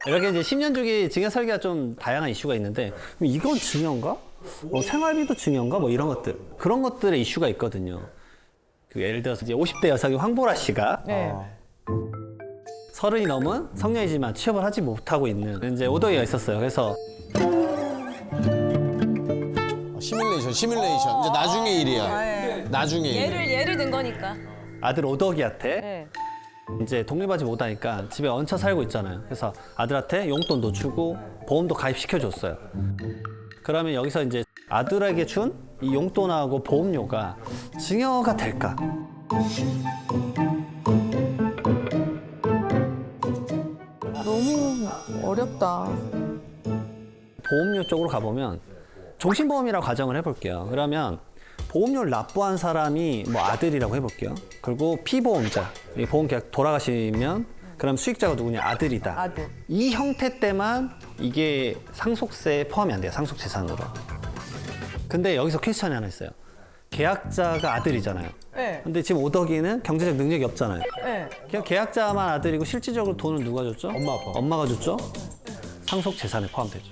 이렇게 이제 10년 주기 증여 설계가 좀 다양한 이슈가 있는데 그럼 이건 증여인가? 생활비도 증여인가? 뭐 이런 것들 그런 것들의 이슈가 있거든요. 그 예를 들어서 이제 50대 여성인 황보라 씨가 네. 30이 넘은 성년이지만 취업을 하지 못하고 있는 이제 오더기가 있었어요. 그래서 시뮬레이션. 이제 나중에 일이야. 네. 나중에 일. 예를 든 거니까. 아들 오덕이한테 네. 이제 독립하지 못하니까 집에 얹혀 살고 있잖아요. 그래서 아들한테 용돈도 주고 보험도 가입시켜줬어요. 그러면 여기서 이제 아들에게 준 이 용돈하고 보험료가 증여가 될까? 너무 어렵다. 보험료 쪽으로 가보면 종신보험이라고 가정을 해볼게요. 그러면 보험료를 납부한 사람이 뭐 아들이라고 해볼게요. 그리고 피보험자, 이 보험계약 돌아가시면 그럼 수익자가 누구냐? 아들이다. 아들. 이 형태 때만 이게 상속세에 포함이 안 돼요. 상속재산으로. 근데 여기서 퀘스천이 하나 있어요. 계약자가 아들이잖아요. 네. 근데 지금 오덕이는 경제적 능력이 없잖아요. 네. 그냥 계약자만 아들이고 실질적으로 돈은 누가 줬죠? 엄마, 아빠. 엄마가 줬죠? 상속재산에 포함되죠.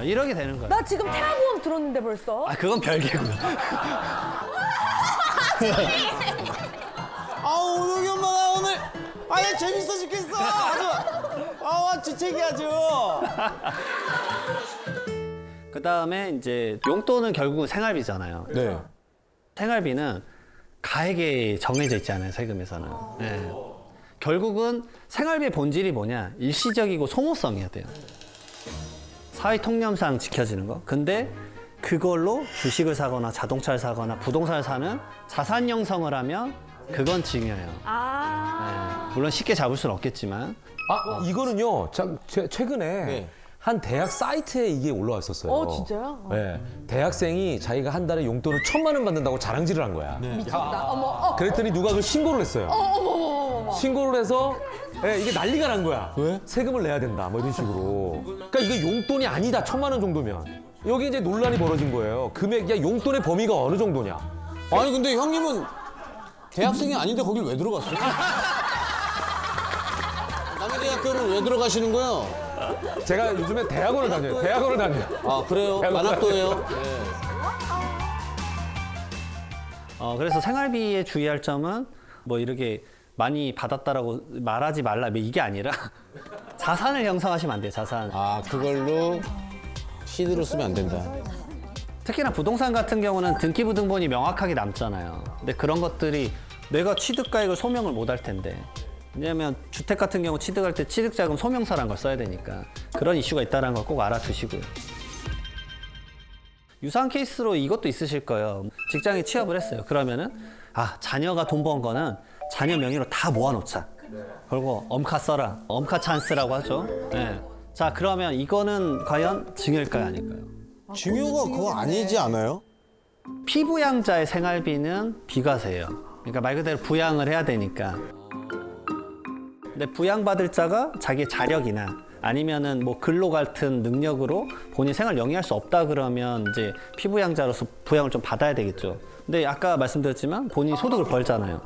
이렇게 되는 거예요. 나 지금 태아보험 들었는데 벌써. 아, 그건 별개고요. 아우, 오덕이 엄마 나 오늘 나 재밌어 죽겠어. 아주 주책이 아주. 그 다음에 이제 용돈은 결국은 생활비잖아요. 네. 생활비는 가액에 정해져 있지 않아요, 세금에서는. 네. 결국은 생활비의 본질이 뭐냐? 일시적이고 소모성이어야 돼요. 사회 통념상 지켜지는 거. 근데 그걸로 주식을 사거나 자동차를 사거나 부동산을 사는 자산 형성을 하면 그건 증여예요. 네. 물론 쉽게 잡을 수는 없겠지만. 이거는요. 최근에 네. 한 대학 사이트에 이게 올라왔었어요. 진짜요? 네. 대학생이 자기가 한 달에 용돈을 1,000만 원 받는다고 자랑질을 한 거야. 미쳤다. 어머. 그랬더니 누가 그걸 신고를 했어요. 어머. 신고를 해서 이게 난리가 난 거야. 왜? 세금을 내야 된다. 뭐 이런 식으로. 그러니까 이게 용돈이 아니다. 1,000만 원 정도면. 여기 이제 논란이 벌어진 거예요. 용돈의 범위가 어느 정도냐. 아니 근데 형님은 대학생이 아닌데 거길 왜 들어갔어요? 남의 대학교를 왜 들어가시는 거예요? 제가 요즘에 대학원을 다녀요. 대학원을 다녀요. 아 그래요? 대학원 만학도예요? 그래서 생활비에 주의할 점은 뭐 이렇게 많이 받았다라고 말하지 말라 뭐 이게 아니라 자산을 형성하시면 안 돼요. 자산. 아 그걸로 시드로 쓰면 안 된다. 특히나 부동산 같은 경우는 등기부등본이 명확하게 남잖아요. 근데 그런 것들이 내가 취득가액을 소명을 못 할 텐데. 왜냐하면 주택 같은 경우 취득할 때 취득자금 소명서라는 걸 써야 되니까 그런 이슈가 있다는 걸 꼭 알아두시고요. 유사한 케이스로 이것도 있으실 거예요. 직장에 취업을 했어요. 그러면은 자녀가 돈 번 거는 자녀 명의로 다 모아놓자. 그리고 엄카 써라. 엄카 찬스라고 하죠. 네. 자 그러면 이거는 과연 증여일까요, 아닐까요? 증여가 그거 아니지 않아요? 피부양자의 생활비는 비과세예요. 그러니까 말 그대로 부양을 해야 되니까. 근데 부양받을 자가 자기의 자력이나 아니면은 뭐 근로 같은 능력으로 본인 생활 영위할 수 없다 그러면 이제 피부양자로서 부양을 좀 받아야 되겠죠. 근데 아까 말씀드렸지만 본인이 소득을 벌잖아요.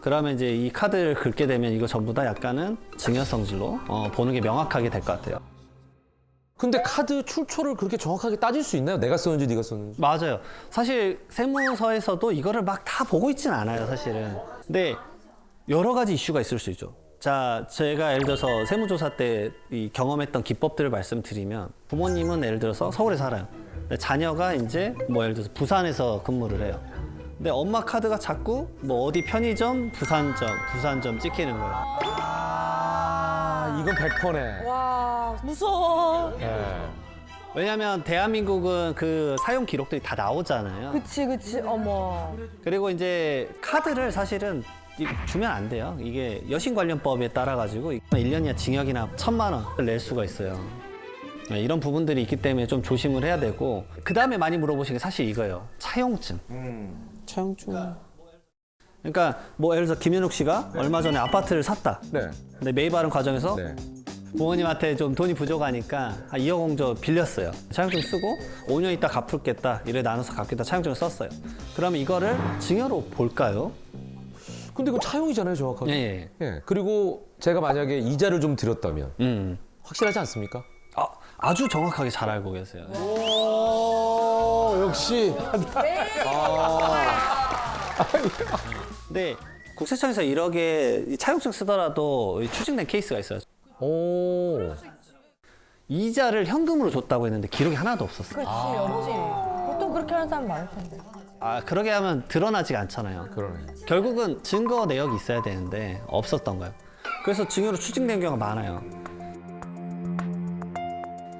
그러면 이제 이 카드를 긁게 되면 이거 전부 다 약간은 증여성질로 보는 게 명확하게 될 것 같아요. 근데 카드 출처를 그렇게 정확하게 따질 수 있나요? 내가 썼는지 네가 썼는지. 맞아요. 사실 세무서에서도 이거를 막 다 보고 있진 않아요, 사실은. 근데 여러 가지 이슈가 있을 수 있죠. 자, 제가 예를 들어서 세무조사 때 이 경험했던 기법들을 말씀드리면 부모님은 예를 들어서 서울에 살아요. 근데 자녀가 이제 뭐 예를 들어서 부산에서 근무를 해요. 근데 엄마 카드가 자꾸 뭐 어디 편의점, 부산점 찍히는 거예요. 이건 100%네. 와, 무서워. 왜냐하면 대한민국은 그 사용 기록들이 다 나오잖아요. 그치. 어머. 그리고 이제 카드를 사실은 주면 안 돼요. 이게 여신관련법에 따라 가지고 1년 이하 징역이나 1,000만 원을 낼 수가 있어요. 이런 부분들이 있기 때문에 좀 조심을 해야 되고 그 다음에 많이 물어보시는 게 사실 이거예요. 차용증. 차용증. 그러니까 뭐 예를 들어서 김현욱 씨가 얼마 전에 아파트를 샀다. 네. 근데 매입하는 과정에서 네. 부모님한테 좀 돈이 부족하니까 한 2억 원 정도 빌렸어요. 차용증 쓰고 5년 있다 갚을겠다. 이래 나눠서 갚겠다. 차용증을 썼어요. 그러면 이거를 증여로 볼까요? 근데 이거 차용이잖아요, 정확하게. 예. 예. 그리고 제가 만약에 이자를 좀 드렸다면 확실하지 않습니까? 아주 정확하게 잘 알고 계세요. 오, 역시. 근데 국세청에서 1억에 차용증 쓰더라도 추징된 케이스가 있어요. 오. 이자를 현금으로 줬다고 했는데 기록이 하나도 없었어요. 그렇지, 없지. 보통 그렇게 하는 사람 많을 텐데. 그러게 하면 드러나지가 않잖아요. 그러네. 결국은 증거 내역이 있어야 되는데 없었던 거예요. 그래서 증여로 추징된 경우가 많아요.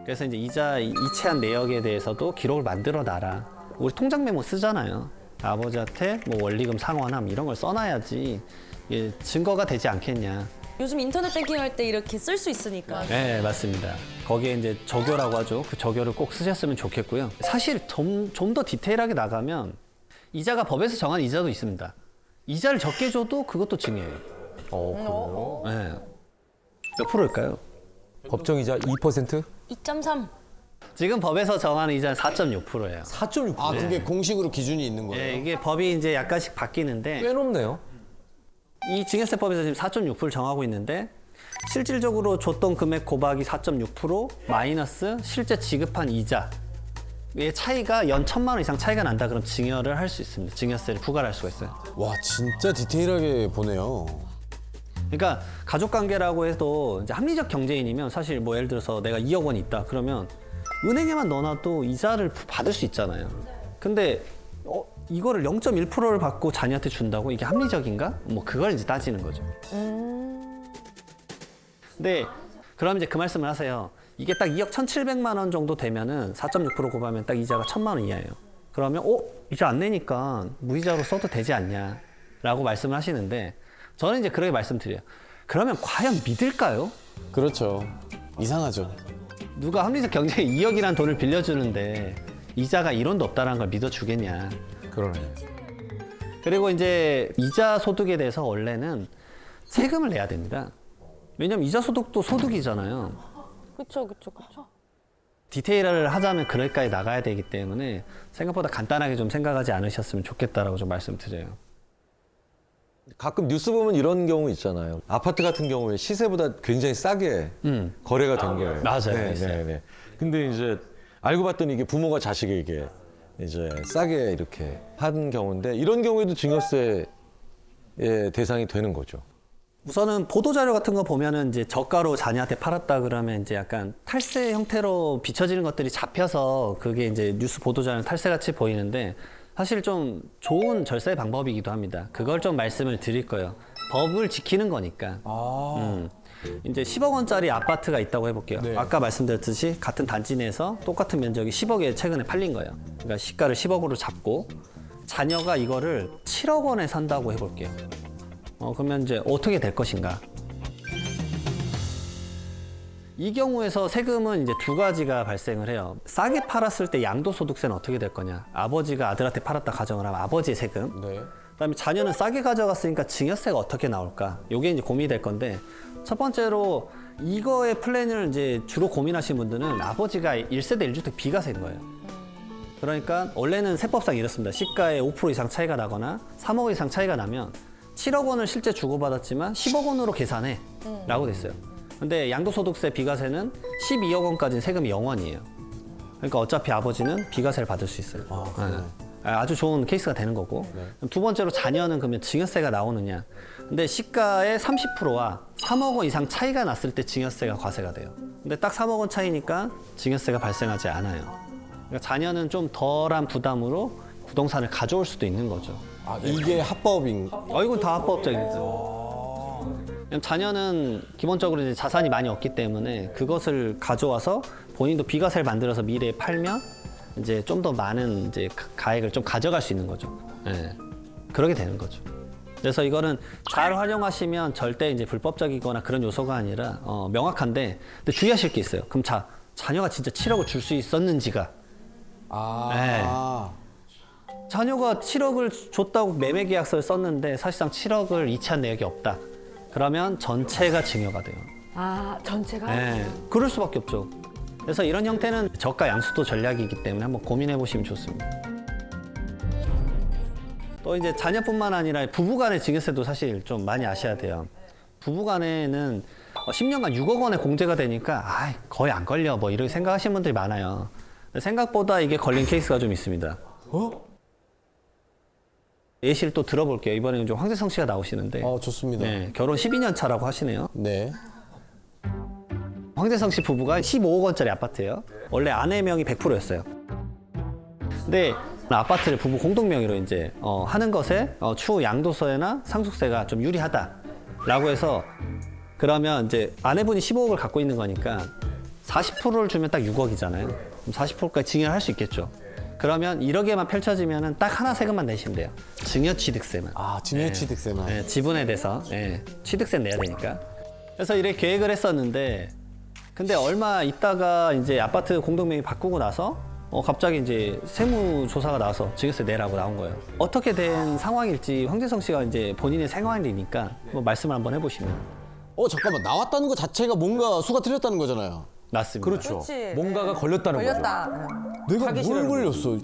그래서 이제 이자 이체한 내역에 대해서도 기록을 만들어 놔라. 우리 통장 메모 쓰잖아요. 아버지한테 뭐 원리금 상환함 이런 걸 써놔야지 이게 증거가 되지 않겠냐. 요즘 인터넷 뱅킹 할 때 이렇게 쓸 수 있으니까. 네, 맞습니다. 거기에 이제 저교라고 하죠. 그 저교를 꼭 쓰셨으면 좋겠고요. 사실 좀 더 디테일하게 나가면 이자가 법에서 정한 이자도 있습니다. 이자를 적게 줘도 그것도 증여예요. 그래요? 네. 몇 프로일까요? 법정이자 2%? 2.3. 지금 법에서 정하는 이자는 4.6%예요. 4.6%. 아, 그게 공식으로 기준이 있는 거예요? 예, 이게 법이 이제 약간씩 바뀌는데 꽤 높네요. 이 증여세법에서 지금 4.6%를 정하고 있는데 실질적으로 줬던 금액 곱하기 4.6% 마이너스 실제 지급한 이자의 차이가 연 1,000만 원 이상 차이가 난다 그럼 증여를 할 수 있습니다. 증여세를 부과를 할 수가 있어요. 와, 진짜 디테일하게 보네요. 그러니까 가족관계라고 해도 이제 합리적 경제인이면 사실 뭐 예를 들어서 내가 2억 원이 있다 그러면 은행에만 넣어놔도 이자를 받을 수 있잖아요. 근데 이거를 0.1%를 받고 자녀한테 준다고 이게 합리적인가? 뭐 그걸 이제 따지는 거죠. 근데 그럼 이제 그 말씀을 하세요. 이게 딱 2억 1,700만 원 정도 되면은 4.6% 곱하면 딱 이자가 1,000만 원 이하예요. 그러면 이자 안 내니까 무이자로 써도 되지 않냐라고 말씀을 하시는데 저는 이제 그렇게 말씀드려요. 그러면 과연 믿을까요? 그렇죠. 이상하죠. 누가 합리적 경제에 2억이라는 돈을 빌려주는데 이자가 1원도 없다는 걸 믿어주겠냐. 그러네. 그리고 이제 이자 소득에 대해서 원래는 세금을 내야 됩니다. 왜냐면 이자 소득도 소득이잖아요. 그쵸, 그쵸, 그쵸. 디테일을 하자면 그럴까지 나가야 되기 때문에 생각보다 간단하게 좀 생각하지 않으셨으면 좋겠다라고 좀 말씀드려요. 가끔 뉴스 보면 이런 경우 있잖아요. 아파트 같은 경우에 시세보다 굉장히 싸게 거래가 된 거예요. 맞아요, 있어요. 네. 근데 이제 알고 봤더니 이게 부모가 자식에게 이제 싸게 이렇게 한 경우인데 이런 경우에도 증여세의 대상이 되는 거죠. 우선은 보도자료 같은 거 보면은 이제 저가로 자녀한테 팔았다 그러면 이제 약간 탈세 형태로 비춰지는 것들이 잡혀서 그게 이제 뉴스 보도자료는 탈세같이 보이는데 사실 좀 좋은 절세 방법이기도 합니다. 그걸 좀 말씀을 드릴 거예요. 법을 지키는 거니까. 이제 10억 원짜리 아파트가 있다고 해볼게요. 네. 아까 말씀드렸듯이 같은 단지 내에서 똑같은 면적이 10억에 최근에 팔린 거예요. 그러니까 시가를 10억으로 잡고 자녀가 이거를 7억 원에 산다고 해볼게요. 그러면 이제 어떻게 될 것인가? 이 경우에서 세금은 이제 두 가지가 발생을 해요. 싸게 팔았을 때 양도소득세는 어떻게 될 거냐? 아버지가 아들한테 팔았다 가정을 하면 아버지의 세금. 네. 그다음에 자녀는 싸게 가져갔으니까 증여세가 어떻게 나올까? 이게 이제 고민이 될 건데 첫 번째로 이거의 플랜을 이제 주로 고민하시는 분들은 아버지가 1세대 1주택 비과세인 거예요. 그러니까 원래는 세법상 이렇습니다. 시가의 5% 이상 차이가 나거나 3억 이상 차이가 나면 7억 원을 실제 주고받았지만 10억 원으로 계산해 라고 돼 있어요. 근데 양도소득세 비과세는 12억 원까지는 세금이 0원이에요. 그러니까 어차피 아버지는 비과세를 받을 수 있어요. 아주 좋은 케이스가 되는 거고. 두 번째로 자녀는 그러면 증여세가 나오느냐. 근데 시가의 30%와 3억 원 이상 차이가 났을 때 증여세가 과세가 돼요. 근데 딱 3억 원 차이니까 증여세가 발생하지 않아요. 그러니까 자녀는 좀 덜한 부담으로 부동산을 가져올 수도 있는 거죠. 아, 이게 합법인. 이건 다 합법적이죠. 자녀는 기본적으로 이제 자산이 많이 없기 때문에 그것을 가져와서 본인도 비과세를 만들어서 미래에 팔면 이제 좀 더 많은 이제 가액을 좀 가져갈 수 있는 거죠. 네. 그렇게 되는 거죠. 그래서 이거는 잘 활용하시면 절대 이제 불법적이거나 그런 요소가 아니라 명확한데 근데 주의하실 게 있어요. 그럼 자녀가 진짜 7억을 줄 수 있었는지가. 자녀가 7억을 줬다고 매매 계약서를 썼는데 사실상 7억을 이체한 내역이 없다. 그러면 전체가 증여가 돼요. 전체가? 네, 그럴 수밖에 없죠. 그래서 이런 형태는 저가 양수도 전략이기 때문에 한번 고민해 보시면 좋습니다. 또 이제 자녀뿐만 아니라 부부간의 증여세도 사실 좀 많이 아셔야 돼요. 부부간에는 10년간 6억 원의 공제가 되니까 거의 안 걸려 뭐 이렇게 생각하시는 분들이 많아요. 근데 생각보다 이게 걸린 케이스가 좀 있습니다. 예시를 또 들어볼게요. 이번에는 좀 황재성 씨가 나오시는데 좋습니다. 네, 결혼 12년 차라고 하시네요. 네. 황재성 씨 부부가 15억 원짜리 아파트예요. 원래 아내 명이 100%였어요. 근데 아파트를 부부 공동 명의로 이제 하는 것에 추후 양도세나 상속세가 좀 유리하다라고 해서 그러면 이제 아내분이 15억을 갖고 있는 거니까 40%를 주면 딱 6억이잖아요. 그럼 40%까지 증여를 할 수 있겠죠. 그러면 1억에만 펼쳐지면은 딱 하나 세금만 내시면 돼요. 증여취득세만. 증여취득세만. 네, 지분에 대해서 취득세 내야 되니까. 그래서 이렇게 계획을 했었는데, 근데 얼마 있다가 이제 아파트 공동명의 바꾸고 나서 갑자기 이제 세무조사가 나와서 증여세 내라고 나온 거예요. 어떻게 된 상황일지 황재성 씨가 이제 본인의 생활이니까 뭐 말씀을 한번 해보시면. 잠깐만 나왔다는 것 자체가 뭔가 수가 틀렸다는 거잖아요. 맞습니다. 그렇죠. 그렇지. 뭔가가 걸렸다는 거죠. 걸렸다. 내가 사기 뭘 싫어하는 걸렸어?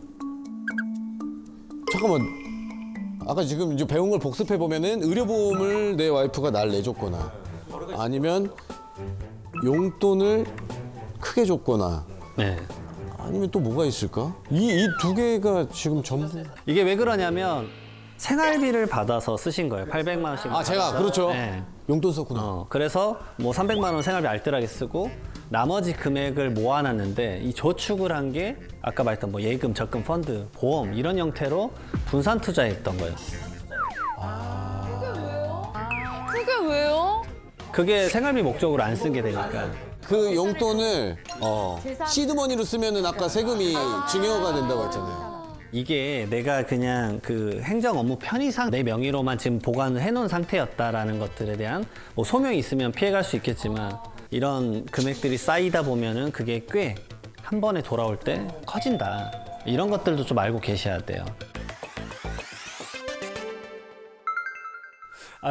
잠깐만. 아까 지금 이제 배운 걸 복습해 보면은 의료보험을 내 와이프가 날 내줬거나 아니면 용돈을 크게 줬거나 네. 아니면 또 뭐가 있을까? 이 두 개가 지금 전부. 이게 왜 그러냐면 생활비를 받아서 쓰신 거예요. 800만 원씩. 제가 그렇죠. 네. 용돈 썼구나. 그래서 뭐 300만 원 생활비 알뜰하게 쓰고 나머지 금액을 모아놨는데 이 저축을 한 게 아까 말했던 뭐 예금, 적금, 펀드, 보험 이런 형태로 분산 투자했던 거예요. 그게 왜요? 그게 생활비 목적으로 안 쓴 게 되니까. 그 용돈을 시드머니로 쓰면은 아까 세금이 증여가 된다고 했잖아요. 이게 내가 그냥 그 행정 업무 편의상 내 명의로만 지금 보관을 해놓은 상태였다라는 것들에 대한 뭐 소명이 있으면 피해갈 수 있겠지만 이런 금액들이 쌓이다 보면은 그게 꽤 한 번에 돌아올 때 커진다. 이런 것들도 좀 알고 계셔야 돼요.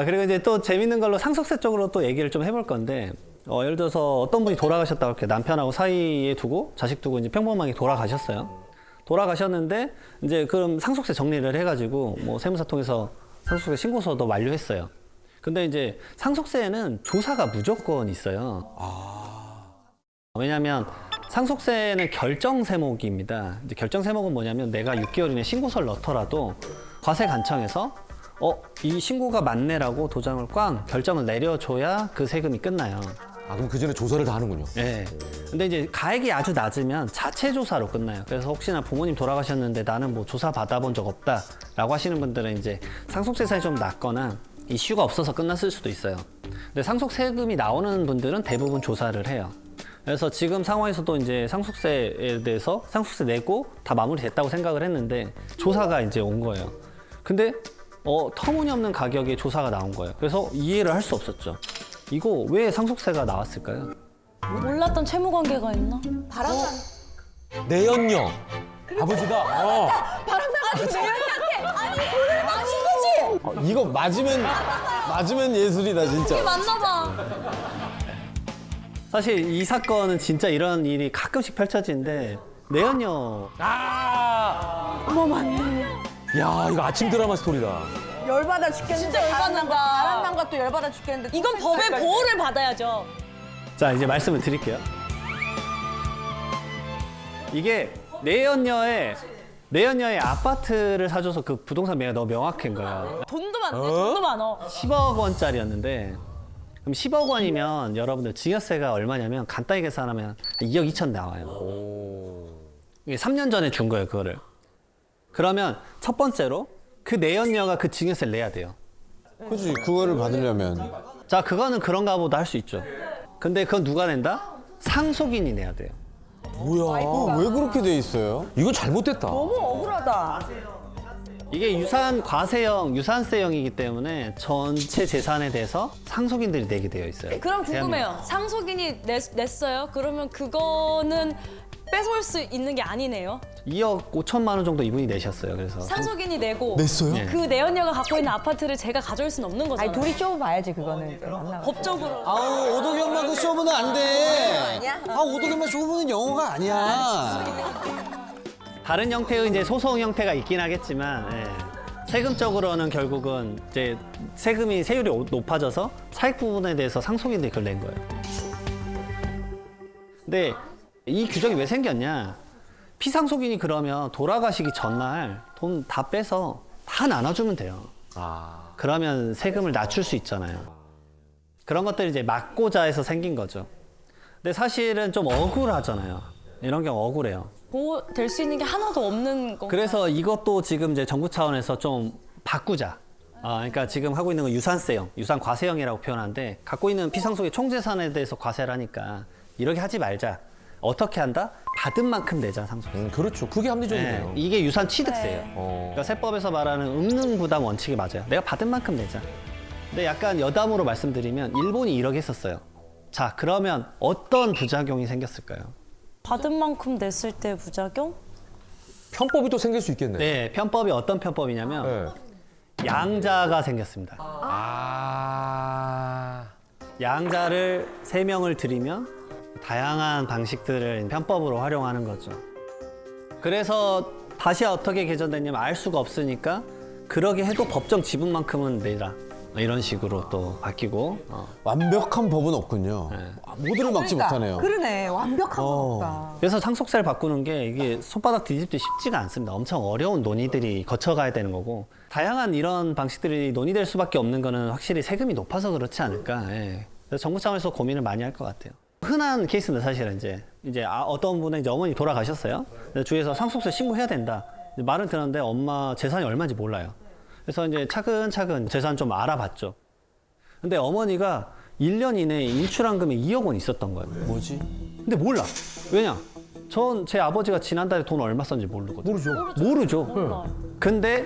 그리고 이제 또 재밌는 걸로 상속세 쪽으로 또 얘기를 좀 해볼 건데, 예를 들어서 어떤 분이 돌아가셨다고 이렇게 남편하고 사이에 두고 자식 두고 이제 평범하게 돌아가셨어요. 돌아가셨는데 이제 그럼 상속세 정리를 해가지고 뭐 세무사 통해서 상속세 신고서도 완료했어요. 근데 이제 상속세에는 조사가 무조건 있어요. 왜냐하면 상속세는 결정 세목입니다. 이제 결정 세목은 뭐냐면 내가 6개월 이내 신고서를 넣더라도 과세관청에서 이 신고가 맞네라고 도장을 꽝 결정을 내려줘야 그 세금이 끝나요. 그럼 그 전에 조사를 다 하는군요. 네. 근데 이제 가액이 아주 낮으면 자체 조사로 끝나요. 그래서 혹시나 부모님 돌아가셨는데 나는 뭐 조사 받아본 적 없다라고 하시는 분들은 이제 상속세산이 좀 낮거나 이슈가 없어서 끝났을 수도 있어요. 근데 상속세금이 나오는 분들은 대부분 조사를 해요. 그래서 지금 상황에서도 이제 상속세에 대해서 상속세 내고 다 마무리됐다고 생각을 했는데 조사가 이제 온 거예요. 근데 터무니없는 가격에 조사가 나온 거예요. 그래서 이해를 할 수 없었죠. 이거 왜 상속세가 나왔을까요? 몰랐던 채무 관계가 있나? 내연녀. 아버지가 바람 나가지고 내연이한테 아니 돈을 맞춘 거지. 이거 맞으면 예술이다 진짜. 맞나 봐. 사실 이 사건은 진짜 이런 일이 가끔씩 펼쳐지는데 내연녀 어머 맞네. 야 이거 아침 드라마 스토리다. 열받아 죽겠는데. 진짜 열받는다. 바람 난 것도 열받아 죽겠는데. 이건 법의 보호를 받아야죠. 자 이제 말씀을 드릴게요. 이게 내연녀의 아파트를 사줘서 그 부동산 매가 너무 명확한 거예요. 돈도 많네. 돈도 많어. 10억 원짜리였는데 그럼 10억 원이면 여러분들 증여세가 얼마냐면 간단히 계산하면 2억 2천 나와요. 이게 3년 전에 준 거예요, 그거를. 그러면 첫 번째로 그 내연녀가 그 증여세를 내야 돼요. 그렇지 그거를 받으려면. 자, 그거는 그런가 보다 할 수 있죠. 근데 그건 누가 낸다? 상속인이 내야 돼요. 뭐야? 왜 그렇게 돼 있어요? 이건 잘못됐다. 너무 억울하다. 이게 유산세형이기 때문에 전체 재산에 대해서 상속인들이 내게 되어 있어요. 그럼 궁금해요. 상속인이 냈어요? 그러면 그거는 뺏어올 수 있는 게 아니네요. 2억 5천만 원 정도 이분이 내셨어요. 그래서 상속인이 내고 냈어요? 네. 그 내연녀가 갖고 있는 아파트를 제가 가져올 수는 없는 거잖아요. 아니 둘이 쇼 봐야지 그거는. 만나가지고. 법적으로. 아우 오도경만 그 쇼부는 안 돼. 오도경만 쇼부는 영어가 아니야. 다른 형태의 이제 소송 형태가 있긴 하겠지만 세금적으로는 결국은 이제 세율이 높아져서 차익 부분에 대해서 상속인들이 그걸 낸 거예요. 근데 이 규정이 왜 생겼냐? 피상속인이 그러면 돌아가시기 전날 돈 다 빼서 다 나눠주면 돼요. 그러면 세금을 낮출 수 있잖아요. 그런 것들이 이제 막고자 해서 생긴 거죠. 근데 사실은 좀 억울하잖아요. 이런 경우 억울해요. 보호될 수 있는 게 하나도 없는 거. 그래서 이것도 지금 이제 정부 차원에서 좀 바꾸자. 그러니까 지금 하고 있는 건 유산세형, 유산 과세형이라고 표현하는데 갖고 있는 피상속의 총재산에 대해서 과세를 하니까 이렇게 하지 말자. 어떻게 한다? 받은 만큼 내자 상속세. 그렇죠. 그게 합리적이네요. 네, 이게 유산 취득세예요. 어. 그러니까 세법에서 말하는 응능부담 원칙이 맞아요. 내가 받은 만큼 내자. 근데 약간 여담으로 말씀드리면 일본이 이렇게 했었어요. 자, 그러면 어떤 부작용이 생겼을까요? 받은 만큼 냈을 때 부작용? 편법이 또 생길 수 있겠네. 네, 편법이 어떤 편법이냐면 네. 양자가 생겼습니다. 양자를 3명을 들이면 다양한 방식들을 편법으로 활용하는 거죠. 그래서 다시 어떻게 개정됐냐면 알 수가 없으니까 그러게 해도 법정 지분만큼은 내라. 이런 식으로 또 바뀌고. 완벽한 법은 없군요. 모두를 막지 못하네요. 그러네. 완벽한 건 없다. 그래서 상속세를 바꾸는 게 이게 손바닥 뒤집기 쉽지가 않습니다. 엄청 어려운 논의들이 거쳐가야 되는 거고 다양한 이런 방식들이 논의될 수밖에 없는 거는 확실히 세금이 높아서 그렇지 않을까. 예. 그래서 정부 차원에서 고민을 많이 할 것 같아요. 흔한 케이스는 사실은 이제 어떤 분은 이제 어머니 돌아가셨어요. 근데 주위에서 상속세 신고해야 된다. 말은 들었는데 엄마 재산이 얼마인지 몰라요. 그래서 이제 차근차근 재산 좀 알아봤죠. 근데 어머니가 1년 이내에 인출한 금액 2억 원 있었던 거예요. 뭐지? 근데 몰라. 왜냐? 전 제 아버지가 지난달에 돈 얼마 썼는지 모르거든요. 모르죠. 근데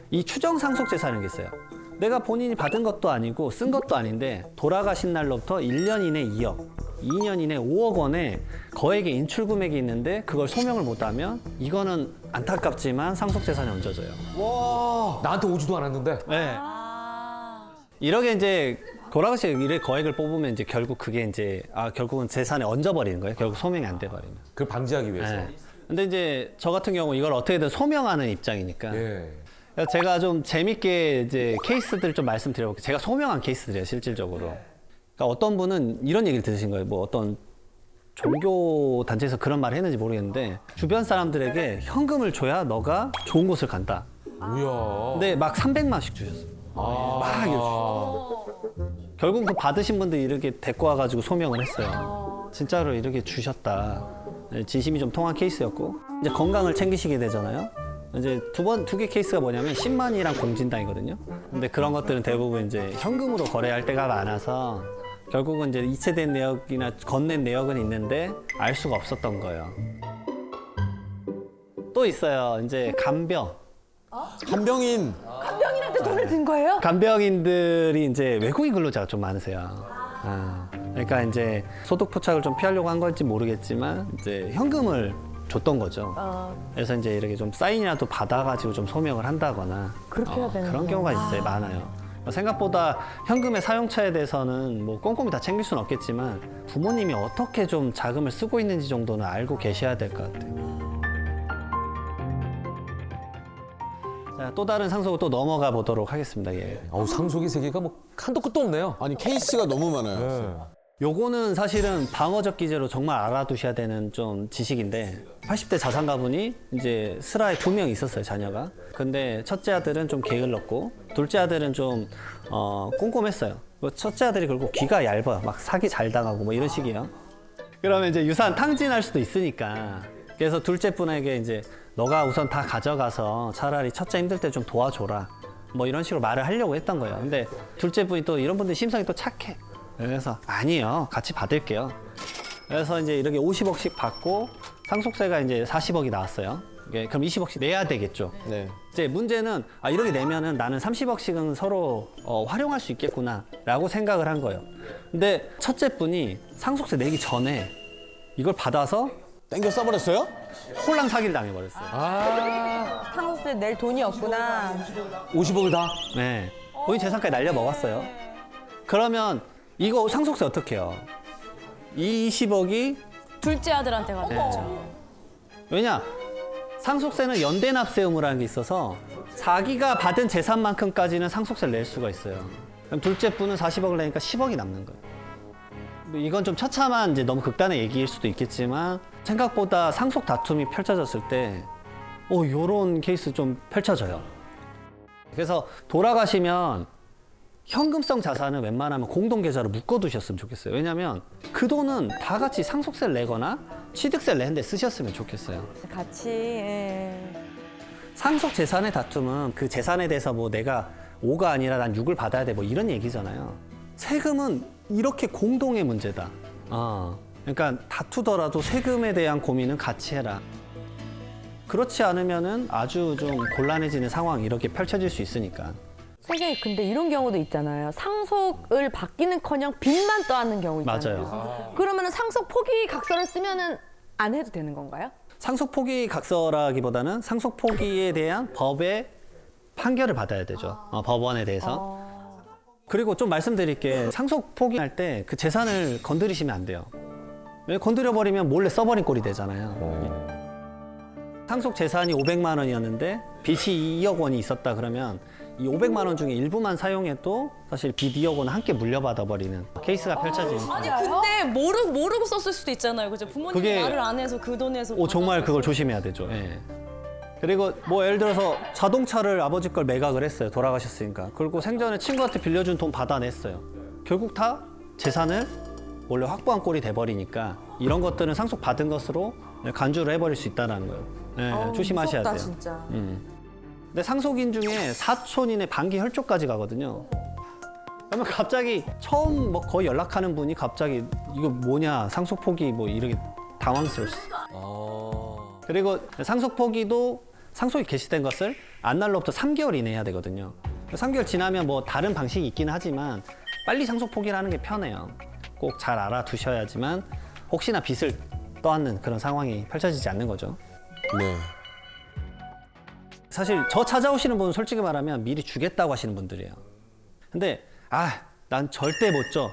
이 추정 상속 재산이라는 게 있어요. 내가 본인이 받은 것도 아니고 쓴 것도 아닌데 돌아가신 날로부터 1년 이내 2억, 2년 이내 5억 원의 거액의 인출 금액이 있는데 그걸 소명을 못하면 이거는 안타깝지만 상속 재산이 얹어져요. 나한테 오지도 않았는데. 네. 이렇게 이제 돌아가신 일의 거액을 뽑으면 이제 결국 그게 이제 결국은 재산에 얹어버리는 거예요. 결국 소명이 안 돼버리면. 그걸 방지하기 위해서. 네. 근데 이제 저 같은 경우 이걸 어떻게든 소명하는 입장이니까 예. 제가 좀 재밌게 이제 케이스들 좀 말씀드려볼게요. 제가 소명한 케이스들이에요, 실질적으로. 그러니까 어떤 분은 이런 얘기를 들으신 거예요. 뭐 어떤 종교 단체에서 그런 말을 했는지 모르겠는데 주변 사람들에게 현금을 줘야 너가 좋은 곳을 간다. 뭐야. 근데 막 300만씩 주셨어요. 막 이러셨어요. 결국 그 받으신 분들 이렇게 데리고 와가지고 소명을 했어요. 진짜로 이렇게 주셨다. 진심이 좀 통한 케이스였고 이제 건강을 챙기시게 되잖아요. 이제 두 개 케이스가 뭐냐면 10만이랑 공진당이거든요. 근데 그런 것들은 대부분 이제 현금으로 거래할 때가 많아서 결국은 이제 이체된 내역이나 건넨 내역은 있는데 알 수가 없었던 거예요. 또 있어요. 이제 간병. 간병인. 한병인한테 돈을 든 거예요? 간병인들이 이제 외국인 근로자가 좀 많으세요. 그러니까 이제 소득 포착을 좀 피하려고 한 건지 모르겠지만 이제 현금을 줬던 거죠. 그래서 이제 이렇게 좀 사인이라도 받아가지고 좀 소명을 한다거나 그렇게 해야 되는 그런 경우가 있어요. 많아요. 생각보다 현금의 사용처에 대해서는 뭐 꼼꼼히 다 챙길 수는 없겠지만 부모님이 어떻게 좀 자금을 쓰고 있는지 정도는 알고 계셔야 될 것 같아요. 자, 또 다른 상속으로 또 넘어가 보도록 하겠습니다. 예. 상속의 세계가 뭐 한도 끝도 없네요. 아니 케이스가 너무 많아요. 네. 요거는 사실은 방어적 기제로 정말 알아두셔야 되는 좀 지식인데 80대 자산가분이 이제 슬하에 2명 있었어요, 자녀가. 근데 첫째 아들은 좀 게을렀고 둘째 아들은 좀 꼼꼼했어요. 첫째 아들이 그리고 귀가 얇아요. 막 사기 잘 당하고 뭐 이런 식이에요. 그러면 이제 유산 탕진할 수도 있으니까 그래서 둘째 분에게 이제 너가 우선 다 가져가서 차라리 첫째 힘들 때 좀 도와줘라. 뭐 이런 식으로 말을 하려고 했던 거예요. 근데 둘째 분이 또 이런 분들 심성이 또 착해. 그래서 아니요, 같이 받을게요. 그래서 이제 이렇게 50억씩 받고 상속세가 이제 40억이 나왔어요. 그럼 20억씩 내야 되겠죠. 네. 이제 문제는 이렇게 내면은 나는 30억씩은 서로 활용할 수 있겠구나라고 생각을 한 거예요. 근데 첫째 분이 상속세 내기 전에 이걸 받아서 땡겨 써버렸어요? 홀랑 사기를 당해버렸어요. 상속세 낼 돈이 없구나. 50억을 다. 네, 본인 재산까지 날려 먹었어요. 그러면 이거 상속세 어떻게 해요? 이 20억이 둘째 아들한테 가겠죠. 왜냐? 상속세는 연대납세 의무라는 게 있어서 자기가 받은 재산만큼까지는 상속세를 낼 수가 있어요. 그럼 둘째 분은 40억을 내니까 10억이 남는 거예요. 이건 좀 처참한 이제 너무 극단의 얘기일 수도 있겠지만 생각보다 상속 다툼이 펼쳐졌을 때 요런 케이스 좀 펼쳐져요. 그래서 돌아가시면 현금성 자산은 웬만하면 공동계좌로 묶어두셨으면 좋겠어요. 왜냐하면 그 돈은 다 같이 상속세를 내거나 취득세를 내는데 쓰셨으면 좋겠어요. 같이. 예. 상속 재산의 다툼은 그 재산에 대해서 뭐 내가 5가 아니라 난 6을 받아야 돼 뭐 이런 얘기잖아요. 세금은 이렇게 공동의 문제다. 그러니까 다투더라도 세금에 대한 고민은 같이 해라. 그렇지 않으면은 아주 좀 곤란해지는 상황이 이렇게 펼쳐질 수 있으니까. 선생님 근데 이런 경우도 있잖아요. 상속을 받기는커녕 빚만 떠안는 경우 있잖아요. 맞아요. 그러면 상속 포기 각서를 쓰면은 안 해도 되는 건가요? 상속 포기 각서라기보다는 상속 포기에 대한 법의 판결을 받아야 되죠. 법원에 대해서. 그리고 좀 말씀드릴게 상속 포기할 때 그 재산을 건드리시면 안 돼요. 왜 건드려 버리면 몰래 써버린 꼴이 되잖아요. 상속 재산이 500만 원이었는데 빚이 2억 원이 있었다 그러면 이 500만 원 중에 일부만 사용해도 사실 빚 2억 원은 함께 물려받아 버리는 케이스가 펼쳐지니까. 아니 근데 모르고 썼을 수도 있잖아요. 그죠? 부모님이 그게- 말을 안 해서 그 돈에서 정말 받아서. 그걸 조심해야 되죠. 예. 그리고 뭐 예를 들어서 자동차를 아버지 걸 매각을 했어요. 돌아가셨으니까. 그리고 생전에 친구한테 빌려준 돈 받아냈어요. 결국 다 재산을 원래 확보한 꼴이 돼버리니까 이런 것들은 상속 받은 것으로 간주를 해버릴 수 있다는 거예요. 예, 조심하셔야 돼요. 진짜. 근데 상속인 중에 사촌인의 반기 혈족까지 가거든요. 그러면 갑자기 처음 뭐 거의 연락하는 분이 갑자기 이거 뭐냐 상속 포기 뭐 이렇게 당황스러울 수 있어요. 그리고 상속 포기도 상속이 개시된 것을 안날로부터 3개월 이내 해야 되거든요. 3개월 지나면 뭐 다른 방식이 있긴 하지만 빨리 상속 포기를 하는 게 편해요. 꼭 잘 알아두셔야지만 혹시나 빚을 떠안는 그런 상황이 펼쳐지지 않는 거죠. 네. 사실 저 찾아오시는 분은 솔직히 말하면 미리 주겠다고 하시는 분들이에요. 근데 난 절대 못 줘.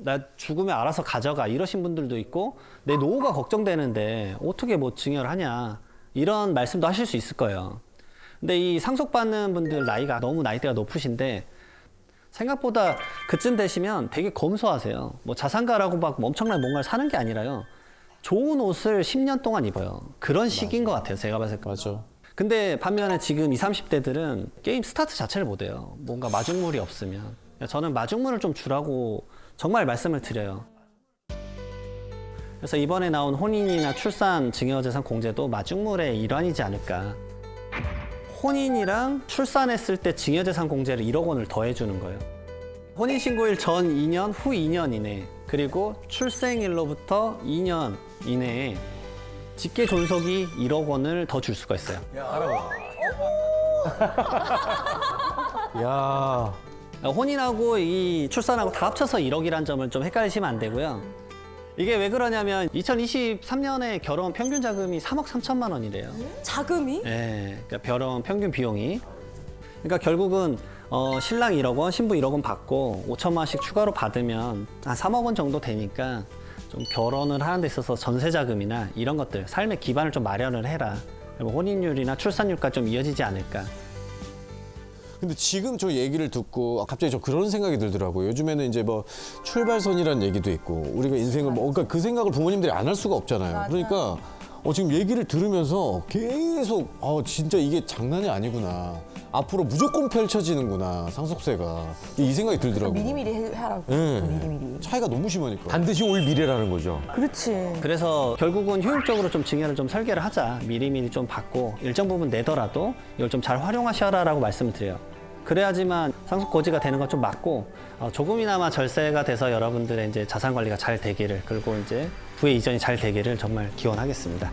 나 죽으면 알아서 가져가 이러신 분들도 있고 내 노후가 걱정되는데 어떻게 뭐 증여를 하냐 이런 말씀도 하실 수 있을 거예요. 근데 이 상속받는 분들 나이가 너무 나이대가 높으신데 생각보다 그쯤 되시면 되게 검소하세요. 뭐 자산가라고 막 엄청나게 뭔가를 사는 게 아니라요. 좋은 옷을 10년 동안 입어요. 그런 시기인 것 같아요. 제가 봤을 때. 맞아. 근데 반면에 지금 20, 30대들은 게임 스타트 자체를 못 해요. 뭔가 마중물이 없으면. 저는 마중물을 좀 주라고 정말 말씀을 드려요. 그래서 이번에 나온 혼인이나 출산 증여재산 공제도 마중물의 일환이지 않을까. 혼인이랑 출산했을 때 증여재산 공제를 1억 원을 더해주는 거예요. 혼인신고일 전 2년, 후 2년 이내, 그리고 출생일로부터 2년 이내에 직계 존속이 1억 원을 더 줄 수가 있어요. 야. 혼인하고 이 출산하고 다 합쳐서 1억이라는 점을 좀 헷갈리시면 안 되고요. 이게 왜 그러냐면 2023년에 결혼 평균 자금이 3억 3천만 원이래요. 자금이? 네, 그러니까 결혼 평균 비용이. 그러니까 결국은 신랑 1억 원, 신부 1억 원 받고 5천만 원씩 추가로 받으면 한 3억 원 정도 되니까 좀 결혼을 하는 데 있어서 전세 자금이나 이런 것들, 삶의 기반을 좀 마련을 해라. 그리고 혼인율이나 출산율까지 좀 이어지지 않을까. 근데 지금 저 얘기를 듣고 갑자기 저 그런 생각이 들더라고요. 요즘에는 이제 뭐 출발선이라는 얘기도 있고 우리가 인생을 뭐 그러니까 그 생각을 부모님들이 안 할 수가 없잖아요. 그러니까 지금 얘기를 들으면서 계속 진짜 이게 장난이 아니구나. 앞으로 무조건 펼쳐지는구나 상속세가 이 생각이 들더라고요. 미리미리 하라고. 네. 미리미리. 차이가 너무 심하니까. 반드시 올 미래라는 거죠. 그렇지. 그래서 결국은 효율적으로 좀 증여를 좀 설계를 하자. 미리미리 좀 받고 일정 부분 내더라도 이걸 좀 잘 활용하셔라라고 말씀을 드려요. 그래야지만 상속 고지가 되는 건 좀 맞고 조금이나마 절세가 돼서 여러분들의 이제 자산 관리가 잘 되기를 그리고 이제 부의 이전이 잘 되기를 정말 기원하겠습니다.